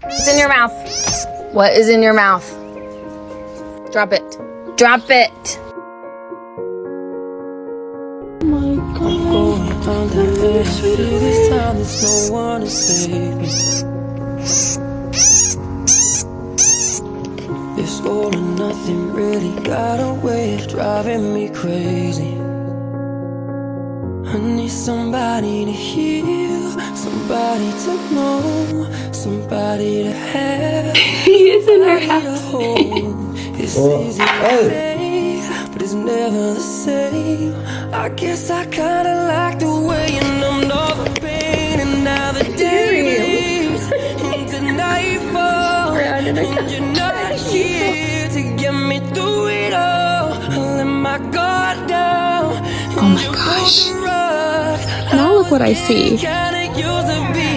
What's in your mouth? What is in your mouth? Drop it. Drop it. I'm going under this time, there's no one to save me. This all or nothing really got a way of driving me crazy. I need somebody to heal, somebody to know, somebody to have. He is in her house. It's easy to say, but it's never the same. I guess I kinda like the way you numbed all the pain, and now the day leaves into nightfall, and you're not here to get me through it all. I let my guard down. Oh my gosh. Now look what I see. Kinda used to be